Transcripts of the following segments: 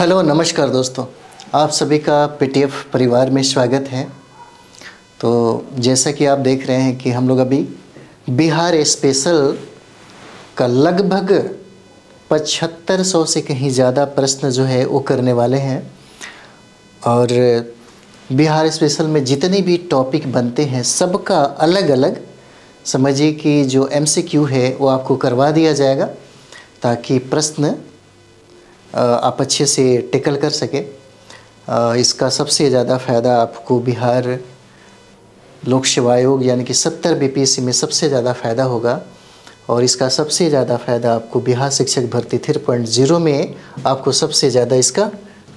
Hello नमस्कार दोस्तों, आप सभी का पीटीएफ परिवार में स्वागत है। तो जैसा कि आप देख रहे हैं कि हम लोग अभी बिहार स्पेशल का लगभग 7500 से कहीं ज़्यादा प्रश्न जो है वो करने वाले हैं। और बिहार स्पेशल में जितने भी टॉपिक बनते हैं सबका अलग अलग समझिए कि जो एमसीक्यू है वो आपको करवा दिया जाएगा ताकि प्रश्न आप अच्छे से टेकल कर सके। इसका सबसे ज़्यादा फ़ायदा आपको बिहार लोक सेवा आयोग यानी कि 70 बीपीएससी में सबसे ज़्यादा फ़ायदा होगा। और इसका सबसे ज़्यादा फ़ायदा आपको बिहार शिक्षक भर्ती 3.0 में आपको सबसे ज़्यादा इसका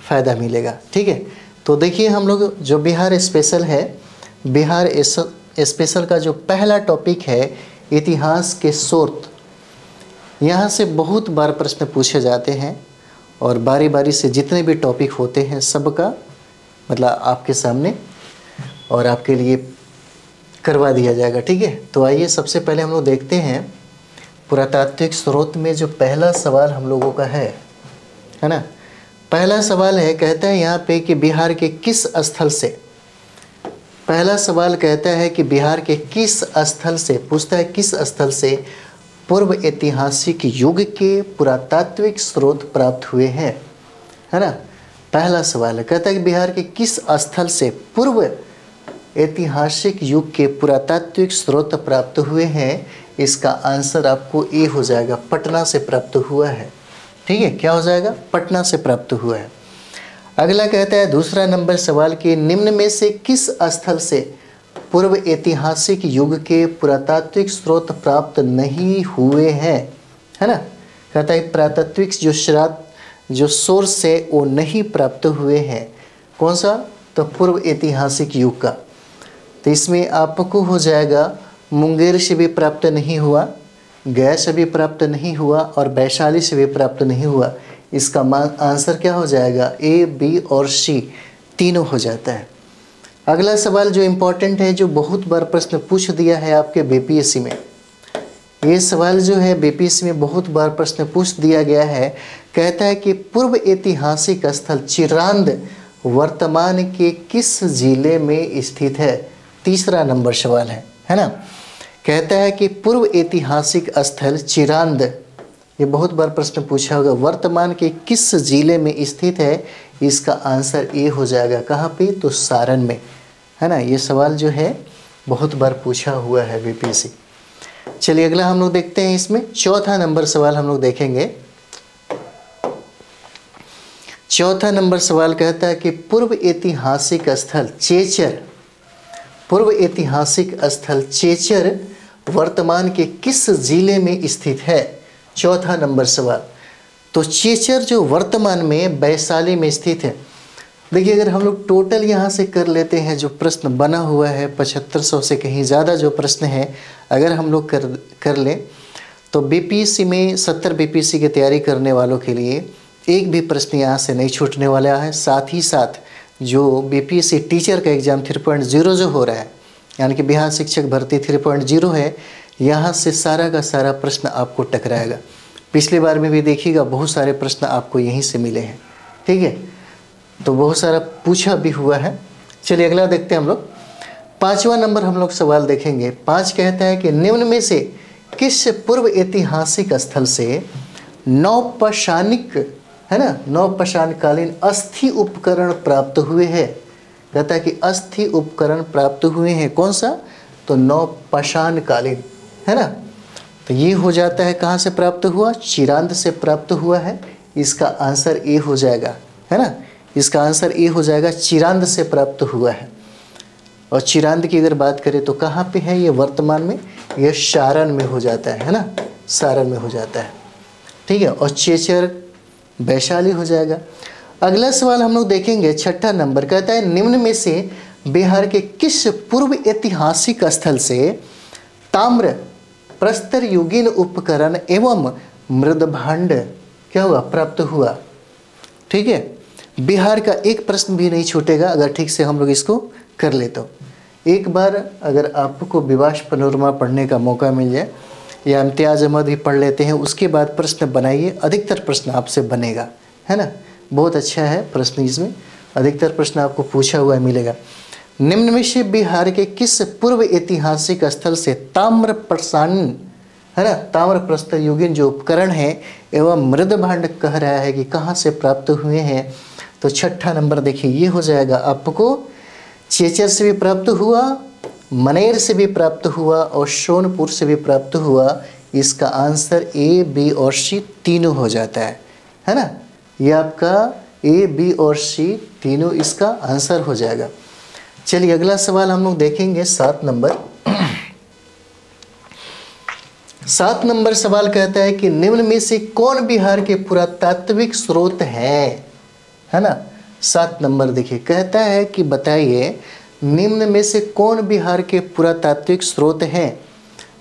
फ़ायदा मिलेगा। ठीक है, तो देखिए हम लोग जो बिहार स्पेशल है, बिहार स्पेशल का जो पहला टॉपिक है इतिहास के स्रोत। यहाँ से बहुत बार प्रश्न पूछे जाते हैं और बारी बारी से जितने भी टॉपिक होते हैं सबका मतलब आपके सामने और आपके लिए करवा दिया जाएगा। ठीक है, तो आइए सबसे पहले हम लोग देखते हैं पुरातात्विक स्रोत में जो पहला सवाल हम लोगों का है ना। पहला सवाल है, कहता है यहाँ पे कि बिहार के किस स्थल से, पहला सवाल कहता है कि बिहार के किस स्थल से, पूछता है किस स्थल से पूर्व ऐतिहासिक युग के पुरातात्विक स्रोत प्राप्त हुए हैं, है ना। पहला सवाल है, कहता है कि बिहार के किस स्थल से पूर्व ऐतिहासिक युग के पुरातात्विक स्रोत प्राप्त हुए हैं। इसका आंसर आपको ए हो जाएगा, पटना से प्राप्त हुआ है। ठीक है, क्या हो जाएगा, पटना से प्राप्त हुआ है। अगला कहता है दूसरा नंबर सवाल कि निम्न में से किस स्थल से पूर्व ऐतिहासिक युग के पुरातात्विक स्रोत प्राप्त नहीं हुए हैं, है ना। कहता है पुरातात्विक जो सोर्स है वो नहीं प्राप्त हुए हैं। कौन सा, तो पूर्व ऐतिहासिक युग का। तो इसमें आपको हो जाएगा मुंगेर से भी प्राप्त नहीं हुआ, गया से भी प्राप्त नहीं हुआ और वैशाली से भी प्राप्त नहीं हुआ। इसका आंसर क्या हो जाएगा, ए, बी और सी तीनों हो जाता है। अगला सवाल जो इम्पोर्टेंट है, जो बहुत बार प्रश्न पूछ दिया है आपके बीपीएससी में, ये सवाल जो है बीपीएससी में बहुत बार प्रश्न पूछ दिया गया है। कहता है कि पूर्व ऐतिहासिक स्थल चिरांद वर्तमान के किस जिले में स्थित है। तीसरा नंबर सवाल है ना। कहता है कि पूर्व ऐतिहासिक स्थल चिरांद, ये बहुत बार प्रश्न पूछा होगा, वर्तमान के किस जिले में स्थित है। इसका आंसर ए हो जाएगा, कहाँ पे, तो सारण में, है ना। ये सवाल जो है बहुत बार पूछा हुआ है बीपीएससी। चलिए अगला हम लोग देखते हैं, इसमें चौथा नंबर सवाल हम लोग देखेंगे। चौथा नंबर सवाल कहता है कि पूर्व ऐतिहासिक स्थल चेचर, पूर्व ऐतिहासिक स्थल चेचर वर्तमान के किस जिले में स्थित है। चौथा नंबर सवाल, तो चेचर जो वर्तमान में वैशाली में स्थित है। देखिए अगर हम लोग टोटल यहाँ से कर लेते हैं, जो प्रश्न बना हुआ है 7500 से कहीं ज़्यादा जो प्रश्न है, अगर हम लोग कर लें तो बीपीएससी में 70 बीपीएससी की तैयारी करने वालों के लिए एक भी प्रश्न यहाँ से नहीं छूटने वाला है। साथ ही साथ जो बीपीएससी टीचर का एग्ज़ाम 3.0 जो हो रहा है, यानी कि बिहार शिक्षक भर्ती 3.0 है, यहाँ से सारा का सारा प्रश्न आपको टकराएगा। पिछली बार में भी देखिएगा बहुत सारे प्रश्न आपको यहीं से मिले हैं। ठीक है, तो बहुत सारा पूछा भी हुआ है। चलिए अगला देखते हैं हम लोग। पांचवा नंबर हम लोग सवाल देखेंगे। 5 कहता है कि निम्न में से किस पूर्व ऐतिहासिक स्थल से नौपाषाणिक, है ना, नौपाषाणकालीन अस्थि उपकरण प्राप्त हुए हैं। कहता है कि अस्थि उपकरण प्राप्त हुए हैं, कौन सा, तो नौपाषाणकालीन, है ना। तो ये हो जाता है, कहाँ से प्राप्त हुआ, चिरांद से प्राप्त हुआ है। इसका आंसर ए हो जाएगा, है ना। इसका आंसर ए हो जाएगा, चिरांद से प्राप्त हुआ है। और चिरांद की अगर बात करें तो कहाँ पे है ये, वर्तमान में ये सारण में हो जाता है ना, सारण में हो जाता है। ठीक है, और चेचर वैशाली हो जाएगा। अगला सवाल हम लोग देखेंगे, छठा नंबर कहता है निम्न में से बिहार के किस पूर्व ऐतिहासिक स्थल से ताम्र प्रस्तर युगीन उपकरण एवं मृदभांड क्या हुआ, प्राप्त हुआ। ठीक है, बिहार का एक प्रश्न भी नहीं छूटेगा अगर ठीक से हम लोग इसको कर ले तो। एक बार अगर आपको विवाश पनोरमा पढ़ने का मौका मिल जाए या इम्तियाज़ अहमद भी पढ़ लेते हैं, उसके बाद प्रश्न बनाइए, अधिकतर प्रश्न आपसे बनेगा, है ना। बहुत अच्छा है प्रश्न, इसमें अधिकतर प्रश्न आपको पूछा हुआ मिलेगा। निम्न में से बिहार के किस पूर्व ऐतिहासिक स्थल से ताम्र प्रसारण, है ना, ताम्र प्रस्तर युगीन जो उपकरण है एवं मृद भांड कह रहा है कि कहाँ से प्राप्त हुए हैं? तो छठा नंबर देखिए ये हो जाएगा आपको, चेचर से भी प्राप्त हुआ, मनेर से भी प्राप्त हुआ और सोनपुर से भी प्राप्त हुआ। इसका आंसर ए, बी और सी तीनों हो जाता है ना। ये आपका ए, बी और सी तीनों इसका आंसर हो जाएगा। चलिए अगला सवाल हम लोग देखेंगे 7 नंबर। 7 नंबर सवाल कहता है कि निम्न में से कौन बिहार के पुरातात्विक स्रोत है ना। 7 नंबर देखिए कहता है कि बताइए निम्न में से कौन बिहार के पुरातात्विक स्रोत हैं?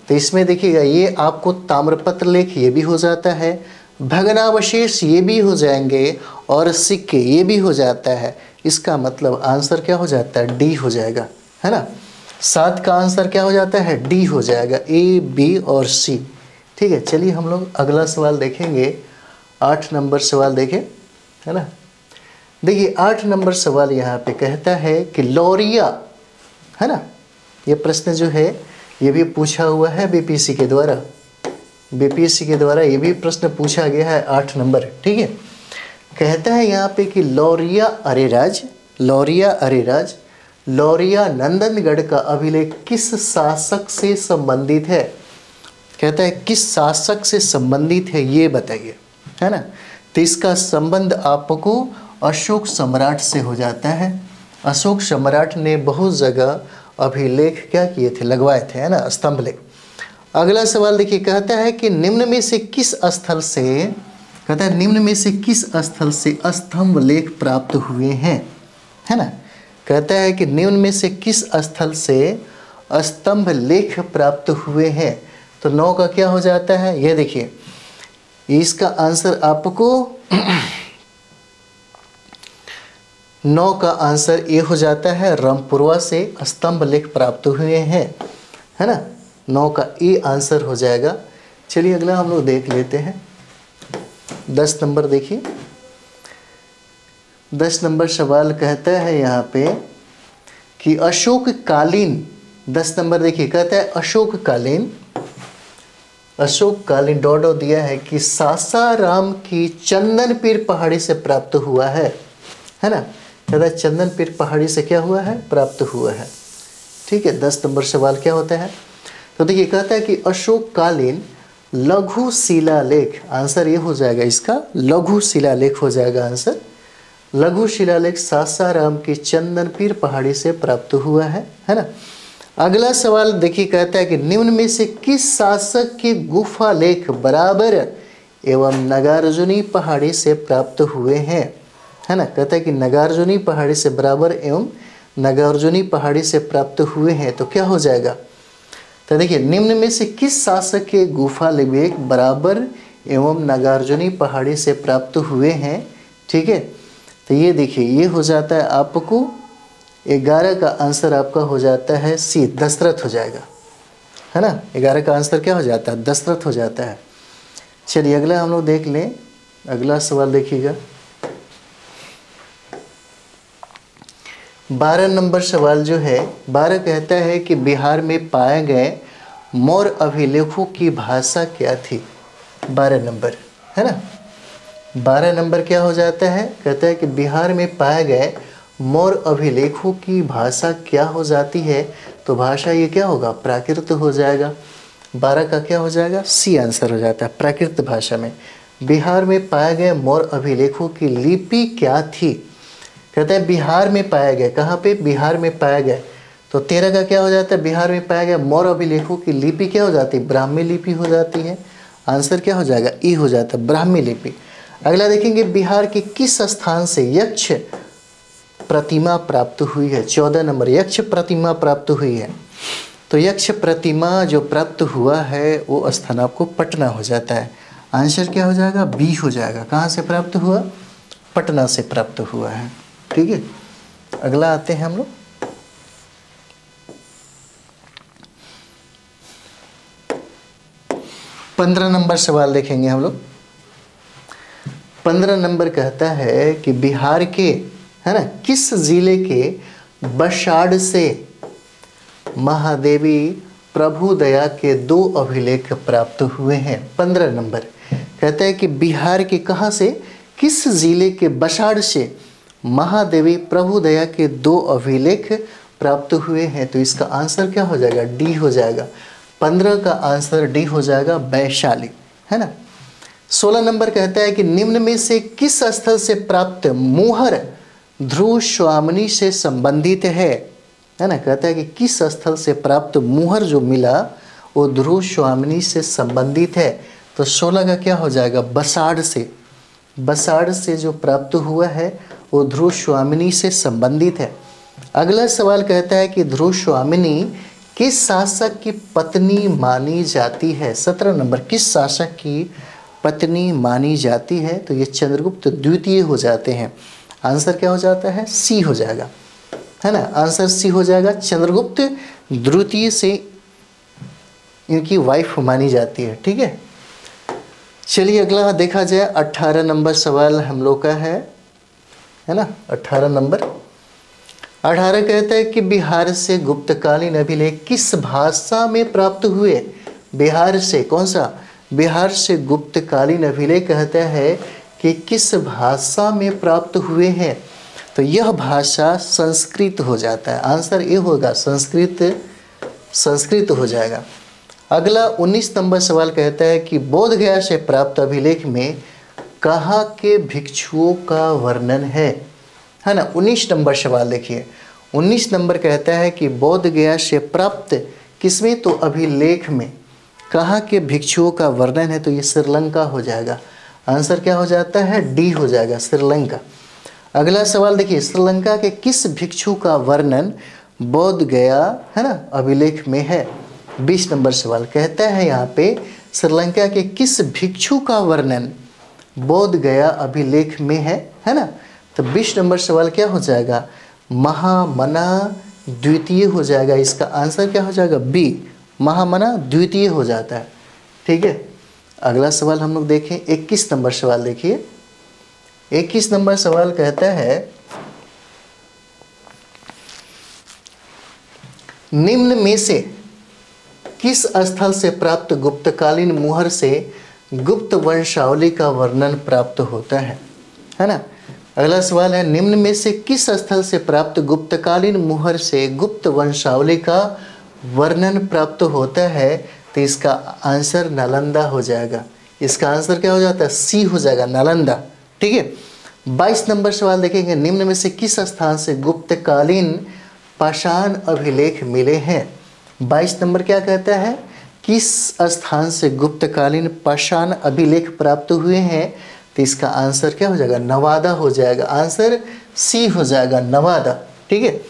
तो इसमें देखिएगा ये आपको ताम्रपत्र लेख ये भी हो जाता है, भग्नावशेष ये भी हो जाएंगे और सिक्के ये भी हो जाता है। इसका मतलब आंसर क्या हो जाता है? डी हो जाएगा, है ना। 7 का आंसर क्या हो जाता है? डी हो जाएगा, ए, बी और सी। ठीक है, चलिए हम लोग अगला सवाल देखेंगे। 8 नंबर सवाल देखें, है ना। देखिए 8 नंबर सवाल यहाँ पे कहता है कि लौरिया, है ना, ये प्रश्न जो है ये भी पूछा हुआ है बीपीएससी के द्वारा। बीपीएससी के द्वारा ये भी प्रश्न पूछा गया है 8 नंबर। ठीक है, कहता है यहाँ पे कि लौरिया अरेराज, लौरिया अरेराज, लौरिया नंदनगढ़ का अभिलेख किस शासक से संबंधित है? कहता है किस शासक से संबंधित है ये बताइए, है ना। तो इसका संबंध आपको अशोक सम्राट से हो जाता है। अशोक सम्राट ने बहुत जगह अभिलेख क्या किए थे? लगवाए थे, है ना, स्तंभ लेख। अगला सवाल देखिए कहता है कि निम्न में से किस स्थल से, कहता है निम्न में से किस स्थल से स्तंभ लेख प्राप्त हुए हैं, है ना। कहता है कि निम्न में से किस स्थल से स्तंभ लेख प्राप्त हुए हैं? तो 9 का क्या हो जाता है? ये देखिए इसका आंसर आपको 9 का आंसर ए हो जाता है, रामपुरवा से स्तंभ लेख प्राप्त हुए हैं, है ना। 9 का ए आंसर हो जाएगा। चलिए अगला हम लोग देख लेते हैं 10 नंबर। देखिए 10 नंबर सवाल कहता है यहाँ पे कि अशोक कालीन, 10 नंबर देखिए कहता है अशोक कालीन, अशोक कालीन डॉडो दिया है कि सासाराम की चंदनपीर पहाड़ी से प्राप्त हुआ है ना। कहता है चंदनपीर पहाड़ी से क्या हुआ है? प्राप्त हुआ है। ठीक है, 10 नंबर सवाल क्या होता है? तो देखिए कहता है कि अशोक कालीन लघु शिलालेख, आंसर ये हो जाएगा इसका, लघु शिलालेख हो जाएगा आंसर। लघु शिलालेख सासाराम की चंदनपीर पहाड़ी से प्राप्त हुआ है ना। अगला सवाल देखिए कहता है कि निम्न में से किस शासक के गुफा लेख बराबर एवं नागार्जुनी पहाड़ी से प्राप्त हुए हैं, है ना। कहता है कि नागार्जुनी पहाड़ी से बराबर एवं नागार्जुनी पहाड़ी से प्राप्त हुए हैं, तो क्या हो जाएगा? तो देखिए निम्न में से किस शासक के गुफा लेख बराबर एवं नागार्जुनी पहाड़ी से प्राप्त हुए हैं? ठीक है, तो ये देखिए ये हो जाता है आपको 11 का आंसर आपका हो जाता है सी, दशरथ हो जाएगा, है ना। 11 का आंसर क्या हो जाता है? दशरथ हो जाता है। चलिए अगला हम लोग देख लें। अगला सवाल देखिएगा 12 नंबर सवाल जो है 12 कहता है कि बिहार में पाए गए मौर्य अभिलेखों की भाषा क्या थी? 12 नंबर, है ना। 12 नंबर क्या हो जाता है? कहता है कि बिहार में पाए गए मौर्य अभिलेखों की भाषा क्या हो जाती है? तो भाषा ये क्या होगा? प्राकृत हो जाएगा। 12 का क्या हो जाएगा? सी आंसर हो जाता है, प्राकृत भाषा में। बिहार में पाए गए मौर्य अभिलेखों की लिपि क्या थी? कहता है बिहार में पाए गए, कहाँ पे? बिहार में पाए गए। तो 13 का क्या हो जाता है? बिहार में पाए गए मौर्य अभिलेखों की लिपि क्या हो जाती है? ब्राह्मी लिपि हो जाती है। आंसर क्या हो जाएगा? ई हो जाता है, ब्राह्मी लिपि। अगला देखेंगे बिहार के किस स्थान से यक्ष प्रतिमा प्राप्त हुई है? 14 नंबर, यक्ष प्रतिमा प्राप्त हुई है। तो यक्ष प्रतिमा जो प्राप्त हुआ है वो स्थान आपको पटना हो जाता है। आंसर क्या हो जाएगा? बी हो जाएगा। कहाँ से प्राप्त हुआ? पटना से प्राप्त हुआ है। ठीक है, अगला आते हैं हम लोग 15 नंबर सवाल देखेंगे हम लोग। 15 नंबर कहता है कि बिहार के, है ना, किस जिले के बसाड़ से महादेवी प्रभुदया के 2 अभिलेख प्राप्त हुए हैं। 15 नंबर कहता है कि बिहार के कहाँ से, किस जिले के बसाड़ से महादेवी प्रभुदया के 2 अभिलेख प्राप्त हुए हैं। तो इसका आंसर क्या हो जाएगा, डी हो जाएगा। 15 का आंसर डी हो जाएगा, वैशाली, है ना। 16 नंबर कहता है कि निम्न में से किस स्थल से प्राप्त मुहर ध्रुव स्वामिनी से संबंधित है ना। कहता है कि किस स्थल से प्राप्त मुहर जो मिला वो ध्रुव स्वामिनी से संबंधित है। तो 16 का क्या हो जाएगा, बसाड़ से। बसाड़ से जो प्राप्त हुआ है वो ध्रुव स्वामिनी से संबंधित है। अगला सवाल कहता है कि ध्रुव स्वामिनी किस शासक की पत्नी मानी जाती है। 17 नंबर, किस शासक की पत्नी मानी जाती है। तो ये चंद्रगुप्त द्वितीय हो जाते हैं। आंसर क्या हो जाता है, सी हो जाएगा, है ना। आंसर सी हो जाएगा, चंद्रगुप्त द्वितीय से इनकी वाइफ मानी जाती है। ठीक है, चलिए अगला देखा जाए। 18 नंबर सवाल हम लोग का है ना। 18 नंबर 18 कहता है कि बिहार से गुप्तकालीन अभिलेख किस भाषा में प्राप्त हुए। बिहार से कौन सा, बिहार से गुप्तकालीन अभिलेख कहता है कि किस भाषा में प्राप्त हुए हैं। तो यह भाषा संस्कृत हो जाता है। आंसर ये होगा संस्कृत हो जाएगा। अगला 19 नंबर सवाल कहता है कि बोध गया से प्राप्त अभिलेख में कहाँ के भिक्षुओं का वर्णन है ना। 19 नंबर सवाल देखिए। 19 नंबर कहता है कि बोध गया से प्राप्त किसमें, तो अभिलेख में कहाँ के भिक्षुओं का वर्णन है। तो ये श्रीलंका हो जाएगा। आंसर क्या हो जाता है, डी हो जाएगा, श्रीलंका। अगला सवाल देखिए, श्रीलंका के किस भिक्षु का वर्णन बोध गया, है ना, अभिलेख में है। 20 नंबर सवाल कहता है यहाँ पे श्रीलंका के किस भिक्षु का वर्णन बोध गया अभिलेख में है ना। तो 20 नंबर सवाल क्या हो जाएगा, महामना द्वितीय हो जाएगा। इसका आंसर क्या हो जाएगा, बी, महामना द्वितीय हो जाता है। ठीक है, अगला सवाल हम लोग देखें। 21 नंबर सवाल देखिए। 21 नंबर सवाल कहता है निम्न में से किस स्थल से प्राप्त गुप्तकालीन मुहर से गुप्त वंशावली का वर्णन प्राप्त होता है ना। अगला सवाल है निम्न में से किस स्थल से प्राप्त गुप्तकालीन मुहर से गुप्त वंशावली का वर्णन प्राप्त होता है। तो इसका आंसर नालंदा हो जाएगा। इसका आंसर क्या हो जाता है, सी हो जाएगा, नालंदा। ठीक है, 22 नंबर सवाल देखेंगे। निम्न में से किस स्थान से गुप्तकालीन पाषाण अभिलेख मिले हैं। 22 नंबर क्या कहता है, किस स्थान से गुप्तकालीन पाषाण अभिलेख प्राप्त हुए हैं। तो इसका आंसर क्या हो जाएगा, नवादा हो जाएगा। आंसर सी हो जाएगा, नवादा। ठीक है,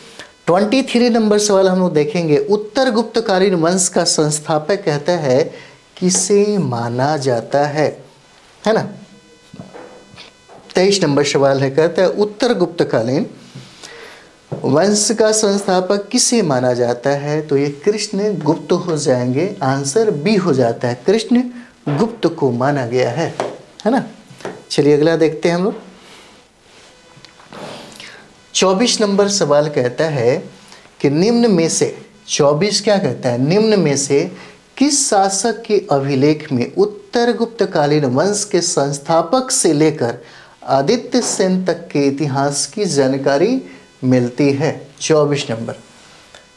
23 नंबर सवाल हम लोग देखेंगे। उत्तर गुप्तकालीन वंश का संस्थापक कहता है किसे माना जाता है ना। 23 नंबर सवाल है, कहता है उत्तर गुप्तकालीन वंश का संस्थापक किसे माना जाता है। तो ये कृष्ण गुप्त हो जाएंगे। आंसर बी हो जाता है, कृष्ण गुप्त को माना गया है ना। चलिए अगला देखते हैं हम लोग। 24 नंबर सवाल कहता है कि निम्न में से, 24 क्या कहता है, निम्न में से किस शासक के अभिलेख में उत्तर गुप्तकालीन वंश के संस्थापक से लेकर आदित्य सेन तक के इतिहास की जानकारी मिलती है। 24 नंबर,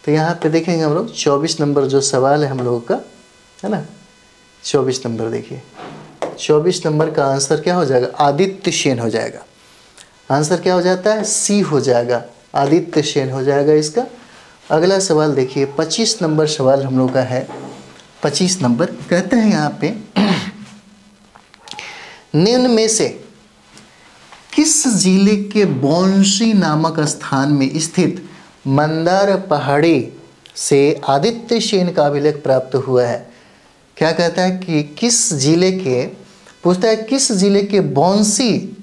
तो यहाँ पे देखेंगे हम लोग 24 नंबर जो सवाल है हम लोगों का, है ना। 24 नंबर देखिए, 24 नंबर का आंसर क्या हो जाएगा, आदित्य सेन हो जाएगा। आंसर क्या हो जाता है, सी हो जाएगा, आदित्य सेन हो जाएगा इसका। अगला सवाल देखिए, 25 नंबर सवाल हम लोग का है। 25 नंबर कहते हैं यहाँ पे निम्न में से किस जिले के बौंसी नामक स्थान में स्थित मंदार पहाड़ी से आदित्य सेन का अभिलेख प्राप्त हुआ है। क्या कहता है कि किस जिले के, पूछता है किस जिले के बौंसी,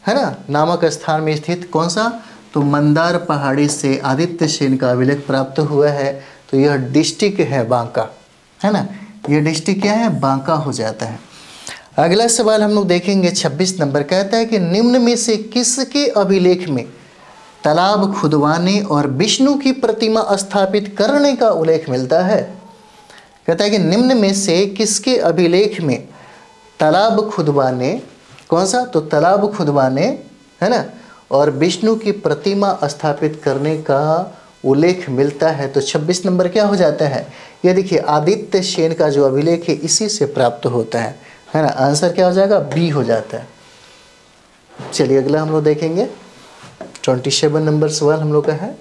है ना, नामक स्थान में स्थित कौन सा, तो मंदार पहाड़ी से आदित्य सेन का अभिलेख प्राप्त हुआ है। तो यह डिस्ट्रिक्ट है बांका, है ना, यह डिस्ट्रिक्ट क्या है, बांका हो जाता है। अगला सवाल हम लोग देखेंगे 26 नंबर, कहता है कि निम्न में से किसके अभिलेख में तालाब खुदवाने और विष्णु की प्रतिमा स्थापित करने का उल्लेख मिलता है। कहता है कि निम्न में से किसके अभिलेख में तालाब खुदवाने, कौन सा, तो तालाब खुदवाने है ना, और विष्णु की प्रतिमा स्थापित करने का उल्लेख मिलता है। तो 26 नंबर क्या हो जाता है, ये देखिए आदित्य सेन का जो अभिलेख है इसी से प्राप्त होता है ना। आंसर क्या हो जाएगा, बी हो जाता है। चलिए अगला हम लोग देखेंगे 27 नंबर सवाल हम लोग का है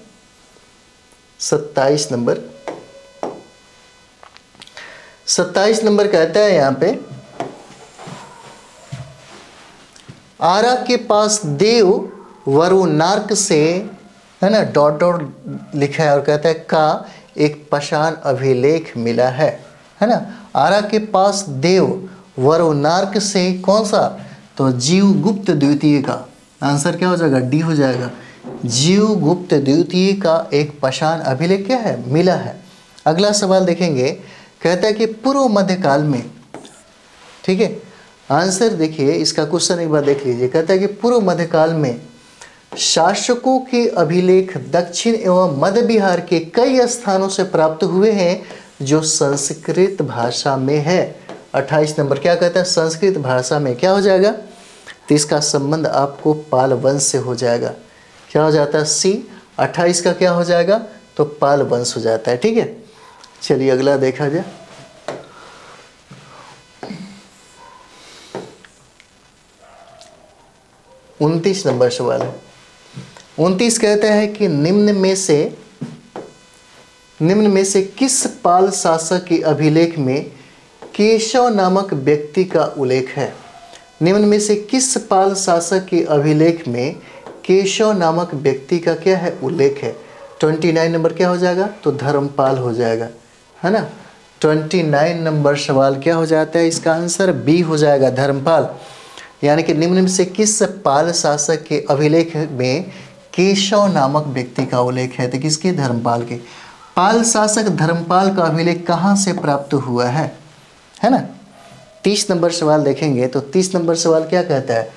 27 नंबर। 27 नंबर कहता है यहाँ पे, आरा के पास देव वरुणार्क से, है ना, डॉट डॉट लिखा है और कहता है का एक पाषाण अभिलेख मिला है ना। आरा के पास देव वरुणार्क से कौन सा, तो जीवगुप्त द्वितीय का। आंसर क्या हो जाएगा, डी हो जाएगा। जीवगुप्त द्वितीय का एक पाषाण अभिलेख क्या है, मिला है। अगला सवाल देखेंगे, कहता है कि पूर्व मध्यकाल में, ठीक है, आंसर देखिए इसका क्वेश्चन एक बार देख लीजिए। कहता है कि पूर्व मध्यकाल में शासकों के अभिलेख दक्षिण एवं मध्य बिहार के कई स्थानों से प्राप्त हुए हैं जो संस्कृत भाषा में है। 28 नंबर क्या कहता है, संस्कृत भाषा में क्या हो जाएगा, तो इसका संबंध आपको पाल वंश से हो जाएगा। क्या हो जाता है, सी। 28 का क्या हो जाएगा, तो पाल वंश हो जाता है। ठीक है, चलिए अगला देखा जाए। उनतीस नंबर सवाल है। 29 कहता है कि निम्न में से किस पाल शासक के अभिलेख में केशव नामक व्यक्ति का उल्लेख है। निम्न में से किस पाल शासक के अभिलेख में केशव नामक व्यक्ति का क्या है, उल्लेख है। 29 नंबर क्या हो जाएगा, तो धर्मपाल हो जाएगा, है ना। 29 नंबर सवाल क्या हो जाता है, इसका आंसर बी हो जाएगा, धर्मपाल। यानी कि निम्न में से किस पाल शासक के अभिलेख में केशव नामक व्यक्ति का उल्लेख है, तो किसके, धर्मपाल के। पाल शासक धर्मपाल का अभिलेख कहाँ से प्राप्त हुआ है ना। 30 नंबर सवाल देखेंगे तो 30 नंबर सवाल क्या कहता है,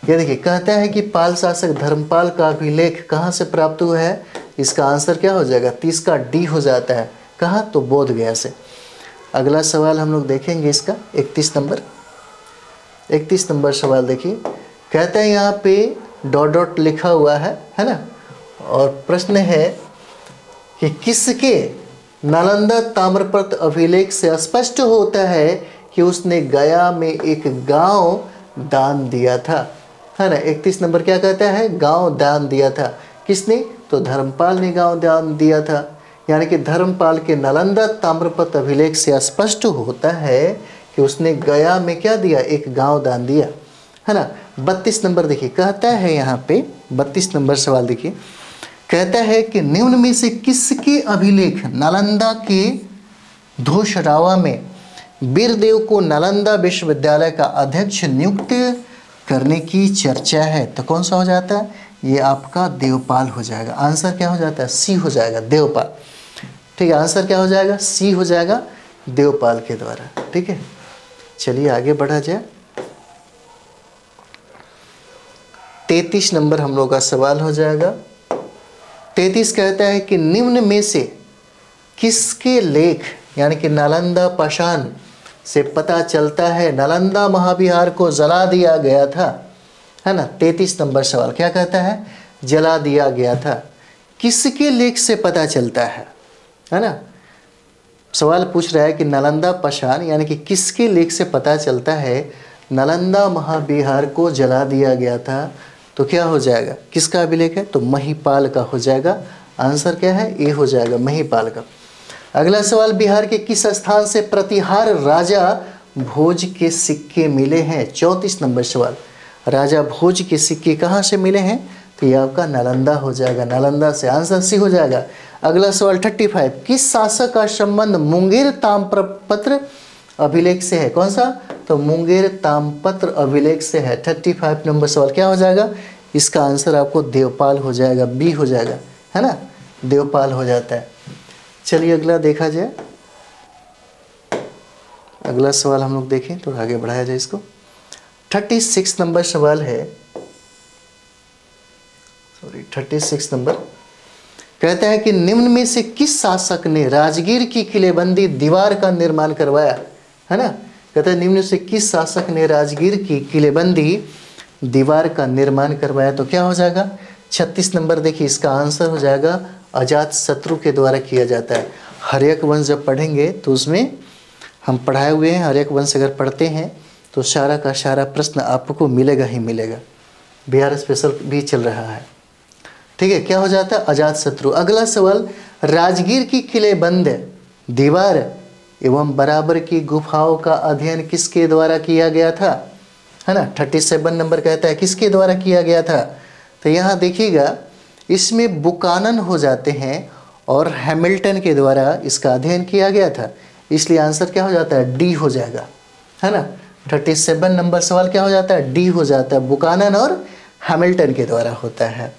ये देखिए, कहता है कि पाल शासक धर्मपाल का अभिलेख कहाँ से प्राप्त हुआ है। इसका आंसर क्या हो जाएगा, 30 का डी हो जाता है। कहाँ, तो बोध गया से। अगला सवाल हम लोग देखेंगे इसका 31 नंबर। 31 नंबर सवाल देखिए, कहता है यहाँ पे डॉट डॉट लिखा हुआ है ना, और प्रश्न है कि किसके नालंदा ताम्रपत्र अभिलेख से स्पष्ट होता है कि उसने गया में एक गांव दान दिया था, है ना। 31 नंबर क्या कहता है, गांव दान दिया था। किसने, तो धर्मपाल ने गांव दान दिया था। यानी कि धर्मपाल के नालंदा ताम्रपत्र अभिलेख से स्पष्ट होता है कि उसने गया में क्या दिया, एक गांव दान दिया, है ना। 32 नंबर देखिए, कहता है यहाँ पे 32 नंबर सवाल देखिए, कहता है कि निम्न में से किसके अभिलेख नालंदा के धोशरावा में वीरदेव को नालंदा विश्वविद्यालय का अध्यक्ष नियुक्त करने की चर्चा है। तो कौन सा हो जाता है, ये आपका देवपाल हो जाएगा। आंसर क्या हो जाता है, सी हो जाएगा, देवपाल। ठीक है, आंसर क्या हो जाएगा, सी हो जाएगा, देवपाल के द्वारा। ठीक है, चलिए आगे बढ़ा जाए। 33 नंबर हम लोग का सवाल हो जाएगा। 33 कहता है कि निम्न में से किसके लेख, यानी कि नालंदा पाषाण से पता चलता है नालंदा महाविहार को जला दिया गया था, है ना। 33 नंबर सवाल क्या कहता है, जला दिया गया था। किसके लेख से पता चलता है ना। सवाल पूछ रहा है कि नालंदा पाषाण यानी कि किसके लेख से पता चलता है नालंदा महाविहार को जला दिया गया था। तो क्या हो जाएगा, किसका अभिलेख है, तो महिपाल का हो जाएगा। आंसर क्या है, ए हो जाएगा, महिपाल का। अगला सवाल, बिहार के किस स्थान से प्रतिहार राजा भोज के सिक्के मिले हैं। 34 नंबर सवाल, राजा भोज के सिक्के कहाँ से मिले हैं, तो ये आपका नालंदा हो जाएगा, नालंदा से। आंसर सी हो जाएगा। अगला सवाल 35, किस शासक का संबंध मुंगेर ताम्रपत्र अभिलेख से है। कौन सा, तो मुंगेर ताम्रपत्र अभिलेख से है। 35 नंबर सवाल क्या हो जाएगा, इसका आंसर आपको देवपाल हो जाएगा, बी हो जाएगा, है ना, देवपाल हो जाता है। चलिए अगला देखा जाए। अगला सवाल हम लोग देखें, तो आगे बढ़ाया जाए इसको। 36 नंबर सवाल है, सॉरी 36 नंबर, कहता है कि निम्न में से किस शासक ने राजगीर की किलेबंदी दीवार का निर्माण करवाया, है ना। कहता है निम्न में से किस शासक ने राजगीर की किलेबंदी दीवार का निर्माण करवाया, तो क्या हो जाएगा 36 नंबर। देखिए इसका आंसर हो जाएगा अजात शत्रु के द्वारा किया जाता है। हर्यक वंश जब पढ़ेंगे तो उसमें हम पढ़ाए हुए हैं, हर्यक वंश अगर पढ़ते हैं तो सारा का सारा प्रश्न आपको मिलेगा ही मिलेगा। बिहार स्पेशल भी चल रहा है, ठीक है। क्या हो जाता है अजात शत्रु। अगला सवाल, राजगीर की किलेबंद दीवार एवं बराबर की गुफाओं का अध्ययन किसके द्वारा किया गया था, है ना। 37 नंबर कहता है किसके द्वारा किया गया था, तो यहाँ देखिएगा इसमें बुकानन हो जाते हैं और हैमिल्टन के द्वारा इसका अध्ययन किया गया था, इसलिए आंसर क्या हो जाता है डी हो जाएगा, है ना। 37 नंबर सवाल क्या हो जाता है डी हो जाता है, बुकानन और हैमिल्टन के द्वारा होता है।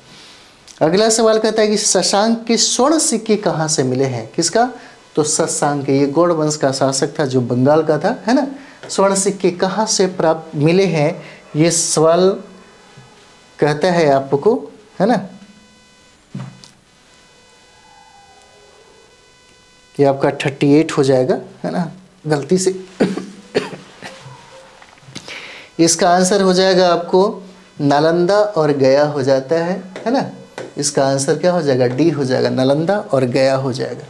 अगला सवाल कहता है कि शशांक के स्वर्ण सिक्के कहाँ से मिले हैं, किसका, तो शशांक, ये गौड़ वंश का शासक था जो बंगाल का था, है ना। स्वर्ण सिक्के कहाँ से प्राप्त मिले हैं, ये सवाल कहता है आपको, है ना। ये आपका 38 हो जाएगा, है ना, गलती से इसका आंसर हो जाएगा आपको नालंदा और गया हो जाता है ना। इसका आंसर क्या हो जाएगा डी हो जाएगा, नालंदा और गया हो जाएगा।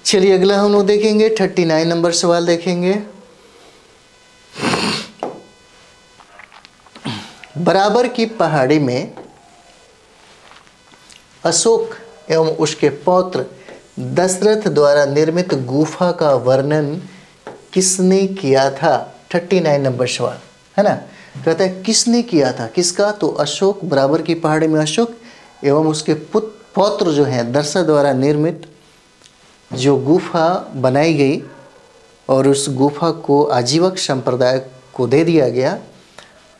चलिए अगला हम लोग देखेंगे 39 नंबर सवाल देखेंगे। बराबर की पहाड़ी में अशोक एवं उसके पौत्र दशरथ द्वारा निर्मित गुफा का वर्णन किसने किया था, 39 नंबर सवाल, है ना। कहता है किसने किया था, किसका, तो अशोक, बराबर की पहाड़ी में अशोक एवं उसके पौत्र जो हैं दशरथ द्वारा निर्मित जो गुफा बनाई गई और उस गुफा को आजीवक संप्रदाय को दे दिया गया।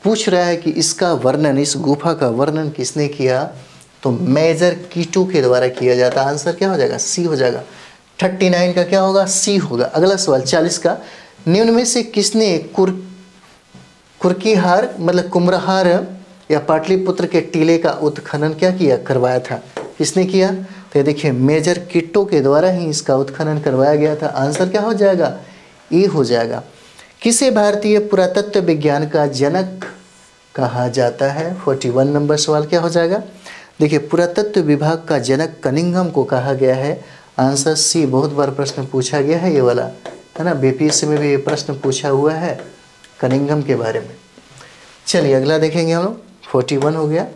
पूछ रहा है कि इसका वर्णन, इस गुफा का वर्णन किसने किया, तो मेजर कीटू के द्वारा किया जाता है। आंसर क्या हो जाएगा सी हो जाएगा। 39 का क्या होगा सी होगा। अगला सवाल 40 का, निम्न में से किसने कुर्कीहार मतलब कुम्रहार या पाटलिपुत्र के टीले का उत्खनन क्या किया, करवाया था, किसने किया, तो ये देखिए मेजर किट्टो के द्वारा ही इसका उत्खनन करवाया गया था। आंसर क्या हो जाएगा ए हो जाएगा। किसे भारतीय पुरातत्व विज्ञान का जनक कहा जाता है, 41 नंबर सवाल क्या हो जाएगा। देखिए पुरातत्व विभाग का जनक कनिंघम को कहा गया है। आंसर सी, बहुत बार प्रश्न पूछा गया है ये वाला, है ना, बीपीएससी में भी ये प्रश्न पूछा हुआ है कनिंघम के बारे में। चलिए अगला देखेंगे हम लोग, 41 हो गया।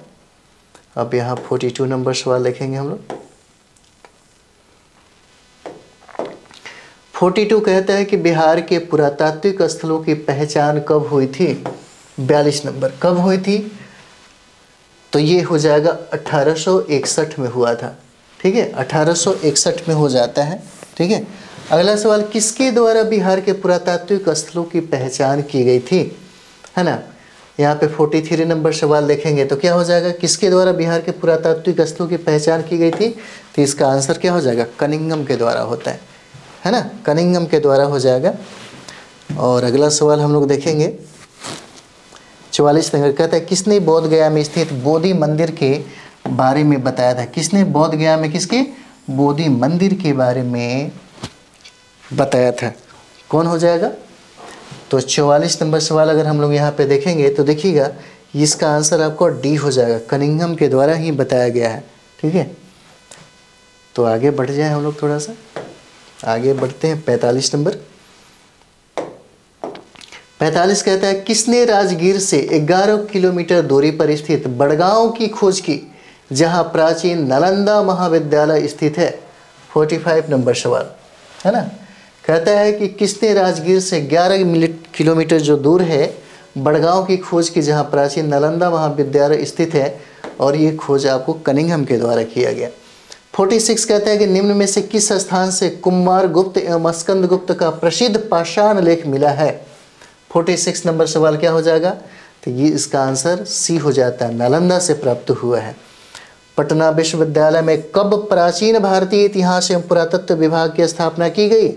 अब यहाँ 42 नंबर सवाल देखेंगे हम लोग। 42 कहता है कि बिहार के पुरातात्विक स्थलों की पहचान कब हुई थी, 42 नंबर, कब हुई थी, तो ये हो जाएगा 1861 में हुआ था, ठीक है, 1861 में हो जाता है, ठीक है। अगला सवाल, किसके द्वारा बिहार के पुरातात्विक स्थलों की पहचान की गई थी, है ना। यहाँ पे 43 नंबर सवाल देखेंगे तो क्या हो जाएगा, किसके द्वारा बिहार के पुरातात्विक स्थलों की पहचान की गई थी, तो इसका आंसर क्या हो जाएगा कनिंघम के द्वारा होता है ना, कनिंघम के द्वारा हो जाएगा। और अगला सवाल हम लोग देखेंगे 44 नंबर, कहता है किसने बोध गया में स्थित बोधि मंदिर के बारे में बताया था, किसने बोध गया में किसके बोधि मंदिर के बारे में बताया था, कौन हो जाएगा, तो 44 नंबर सवाल अगर हम लोग यहाँ पे देखेंगे तो देखिएगा इसका आंसर आपको डी हो जाएगा, कनिंघम के द्वारा ही बताया गया है, ठीक है। तो आगे बढ़ जाए हम लोग, थोड़ा सा आगे बढ़ते हैं। 45 नंबर, 45 कहता है किसने राजगीर से 11 किलोमीटर दूरी पर स्थित बड़गांव की खोज की जहां प्राचीन नालंदा महाविद्यालय स्थित है, 45 नंबर सवाल, है ना। कहता है कि किसने राजगीर से 11 किलोमीटर जो दूर है बड़गांव की खोज की जहां प्राचीन नालंदा महाविद्यालय स्थित है, और ये खोज आपको कनिंघम के द्वारा किया गया। 46 कहता है कि निम्न में से किस स्थान से कुमार गुप्त एवं स्कंद गुप्त का प्रसिद्ध पाषाण लेख मिला है, 46 नंबर सवाल क्या हो जाएगा, तो ये इसका आंसर सी हो जाता है, नालंदा से प्राप्त हुआ है। पटना विश्वविद्यालय में कब प्राचीन भारतीय इतिहास एवं पुरातत्व विभाग की स्थापना की गई,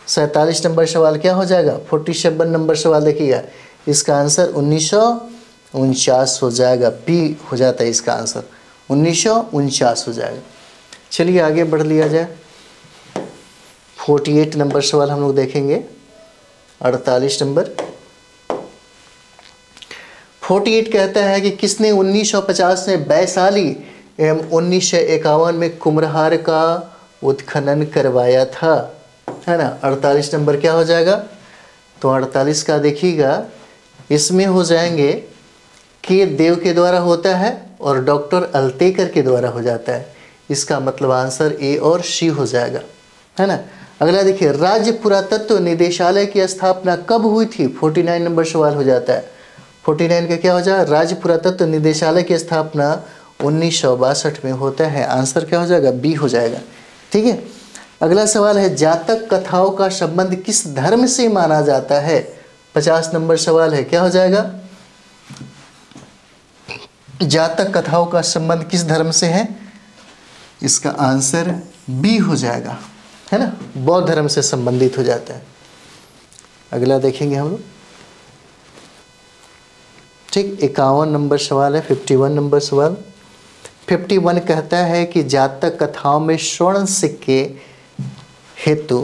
47 नंबर सवाल क्या हो जाएगा, 47 नंबर सवाल देखिएगा, इसका आंसर 1949 हो जाएगा, बी हो जाता है इसका आंसर, 1949 हो जाएगा। चलिए आगे बढ़ लिया जाए। 48 नंबर सवाल हम लोग देखेंगे, 48 नंबर। 48 कहता है कि किसने 1950 में वैशाली एवं 1951 में कुम्हरार का उत्खनन करवाया था, है ना। 48 नंबर क्या हो जाएगा, तो 48 का देखिएगा, इसमें हो जाएंगे के देव के द्वारा होता है और डॉक्टर अल्तेकर के द्वारा हो जाता है। इसका मतलब आंसर ए और सी हो जाएगा, है ना। अगला देखिए, राज्य पुरातत्व निदेशालय की स्थापना कब हुई थी? 49 नंबर सवाल हो जाता है। 49 का क्या हो जाएगा, राज्य पुरातत्व निदेशालय की स्थापना 1962 में होता है। आंसर क्या हो जाएगा, बी हो जाएगा। ठीक है। अगला सवाल है, जातक कथाओं का संबंध किस धर्म से माना जाता है? 50 नंबर सवाल है, क्या हो जाएगा, जातक कथाओं का संबंध किस धर्म से है? इसका आंसर बी हो जाएगा, है ना, बौद्ध धर्म से संबंधित हो जाता है। अगला देखेंगे हम लोग। ठीक, 51 नंबर सवाल है, 51 नंबर सवाल। 51 कहता है कि जातक कथाओं में स्वर्ण सिक्के हेतु,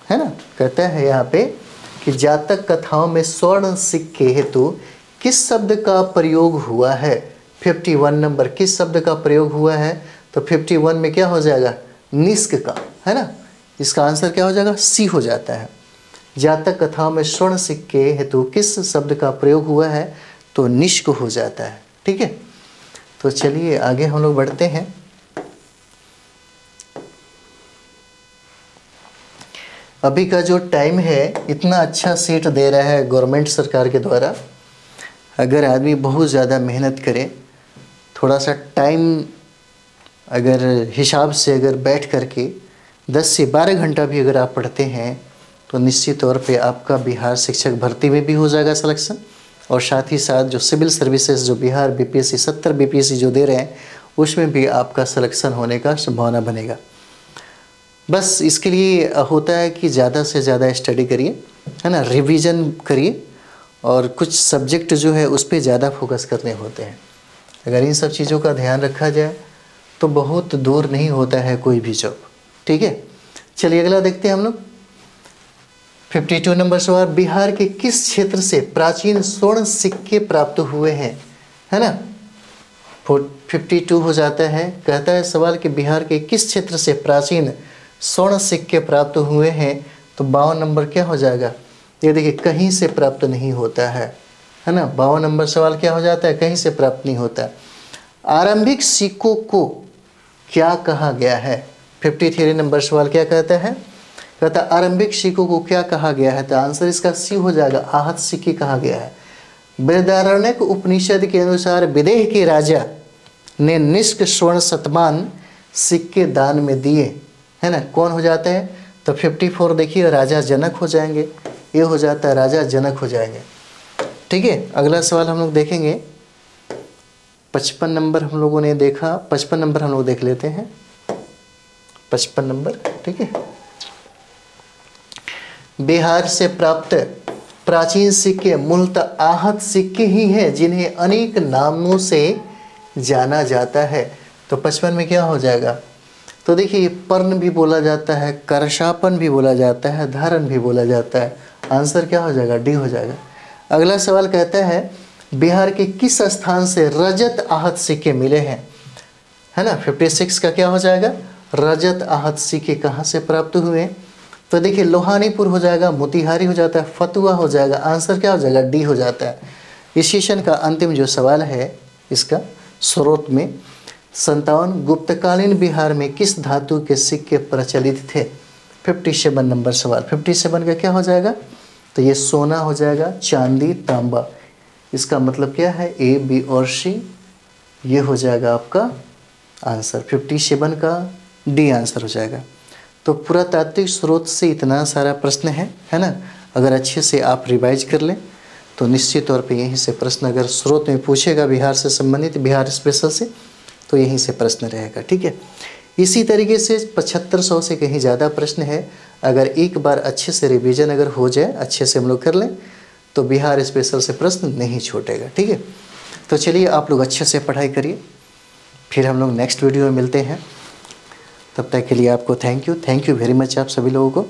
है ना, कहता है यहाँ पे कि जातक कथाओं में स्वर्ण सिक्के हेतु किस शब्द का प्रयोग हुआ है? 51 नंबर, किस शब्द का प्रयोग हुआ है? तो 51 में क्या हो जाएगा, निष्क का, है ना। इसका आंसर क्या हो जाएगा, सी हो जाता है। जातक कथाओं में स्वर्ण सिक्के हेतु किस शब्द का प्रयोग हुआ है? तो निष्क हो जाता है। ठीक है। तो चलिए आगे हम लोग बढ़ते हैं। अभी का जो टाइम है, इतना अच्छा सीट दे रहा है गवर्नमेंट सरकार के द्वारा। अगर आदमी बहुत ज़्यादा मेहनत करे, थोड़ा सा टाइम अगर हिसाब से अगर बैठ करके 10 से 12 घंटा भी अगर आप पढ़ते हैं, तो निश्चित तौर पे आपका बिहार शिक्षक भर्ती में भी हो जाएगा सिलेक्शन, और साथ ही साथ जो सिविल सर्विसेज जो बिहार बीपीएससी 70 बीपीएससी जो दे रहे हैं, उसमें भी आपका सिलेक्शन होने का संभावना बनेगा। बस इसके लिए होता है कि ज़्यादा से ज़्यादा स्टडी करिए, है ना, रिवीजन करिए, और कुछ सब्जेक्ट जो है उस पर ज़्यादा फोकस करने होते हैं। अगर इन सब चीज़ों का ध्यान रखा जाए तो बहुत दूर नहीं होता है कोई भी जॉब। ठीक है। चलिए अगला देखते हैं हम लोग। 52 नंबर सवाल, बिहार के किस क्षेत्र से प्राचीन स्वर्ण सिक्के प्राप्त हुए हैं? है ना। 52 हो जाता है, कहता है सवाल कि बिहार के किस क्षेत्र से प्राचीन स्वर्ण सिक्के प्राप्त हुए हैं? तो 52 नंबर क्या हो जाएगा, ये देखिए, कहीं से प्राप्त नहीं होता है ना। 52 नंबर सवाल क्या हो जाता है, कहीं से प्राप्त नहीं होता। आरंभिक सिक्कों को क्या कहा गया है? 53 नंबर सवाल क्या कहता है, कहता आरंभिक सिक्कों को क्या कहा गया है? तो आंसर इसका सी हो जाएगा, आहत सिक्के कहा गया है। बृहदारण्यक उपनिषद के अनुसार विदेह के राजा ने निष्क स्वर्ण शतमान सिक्के दान में दिए, है ना। कौन हो जाता है? तो 54 देखिए, राजा जनक हो जाएंगे, ये हो जाता है, राजा जनक हो जाएंगे। ठीक है। अगला सवाल हम लोग देखेंगे, 55 नंबर हम लोगों ने देखा, 55 नंबर हम लोग देख लेते हैं, 55 नंबर। ठीक है। बिहार से प्राप्त प्राचीन सिक्के मूलतः आहत सिक्के ही हैं, जिन्हें अनेक नामों से जाना जाता है। तो 55 में क्या हो जाएगा, तो देखिए, पर्ण भी बोला जाता है, करशापन भी बोला जाता है, धारण भी बोला जाता है। आंसर क्या हो जाएगा, डी हो जाएगा। अगला सवाल कहता है, बिहार के किस स्थान से रजत आहत सिक्के मिले हैं? है ना। 56 का क्या हो जाएगा, रजत आहत सिक्के कहाँ से प्राप्त हुए? तो देखिए, लोहानीपुर हो जाएगा, मोतिहारी हो जाता है, फतुआ हो जाएगा। आंसर क्या हो जाएगा, डी हो जाता है। इस सेशन का अंतिम जो सवाल है, इसका स्रोत में 57 गुप्तकालीन बिहार में किस धातु के सिक्के प्रचलित थे? 57 नंबर सवाल। 57 का क्या हो जाएगा, तो ये सोना हो जाएगा, चांदी, तांबा। इसका मतलब क्या है, ए, बी और सी, ये हो जाएगा आपका आंसर। 57 का डी आंसर हो जाएगा। तो पुरातात्विक स्रोत से इतना सारा प्रश्न है ना। अगर अच्छे से आप रिवाइज कर लें तो निश्चित तौर पे यहीं से प्रश्न, अगर स्रोत में पूछेगा बिहार से संबंधित, बिहार स्पेशल से, तो यहीं से प्रश्न रहेगा। ठीक है। इसी तरीके से 7500 से कहीं ज़्यादा प्रश्न है। अगर एक बार अच्छे से रिवीजन अगर हो जाए, अच्छे से हम लोग कर लें, तो बिहार स्पेशल से प्रश्न नहीं छूटेगा। ठीक है, तो चलिए आप लोग अच्छे से पढ़ाई करिए, फिर हम लोग नेक्स्ट वीडियो में मिलते हैं। तब तक के लिए आपको थैंक यू वेरी मच आप सभी लोगों को।